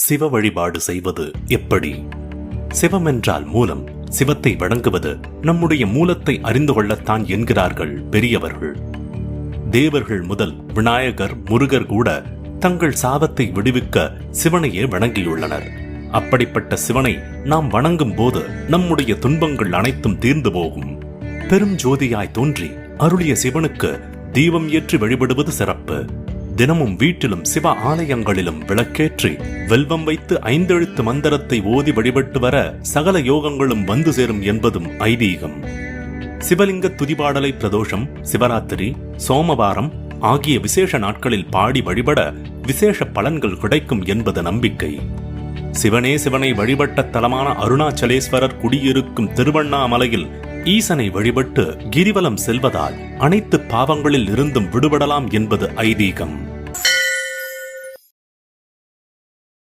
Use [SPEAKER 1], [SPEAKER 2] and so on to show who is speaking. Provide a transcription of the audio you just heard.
[SPEAKER 1] சிவ வழிபாடு செய்வது எப்படி? சிவம் என்றால் மூலம். சிவத்தை வணங்குவது நம்முடைய மூலத்தை அறிந்து கொள்ளத்தான் என்கிறார்கள் பெரியவர்கள். தேவர்கள் முதல் விநாயகர், முருகர் கூட தங்கள் சாபத்தை விடுவிக்க சிவனையே வணங்கியுள்ளனர். அப்படிப்பட்ட சிவனை நாம் வணங்கும் போது நம்முடைய துன்பங்கள் அனைத்தும் தீர்ந்து போகும். பெரும் ஜோதியாய் தோன்றி அருளிய சிவனுக்கு தீபம் ஏற்றி வழிபடுவது சிறப்பு. தினமும் வீட்டிலும் சிவ ஆலயங்களிலும் விளக்கேற்றி வெல்வம் வைத்து 5 எழுத்து மந்திரத்தை ஓதி வழிபட்டு வர சகல யோகங்களும் வந்து சேரும் என்பதும் ஐதீகம். சிவலிங்க துதிபாடலை பிரதோஷம், சிவராத்திரி, சோமவாரம் ஆகிய விசேஷ நாட்களில் பாடி வழிபட விசேஷ பலன்கள் கிடைக்கும் என்பது நம்பிக்கை. சிவனே சிவனை வழிபட்ட தலமான அருணாச்சலேஸ்வரர் குடியிருக்கும் திருவண்ணாமலையில் ஈசனை வழிபட்டு கிரிவலம் செல்வதால் அனைத்து பாவங்களில் இருந்தும் விடுபடலாம் என்பது ஐதீகம்.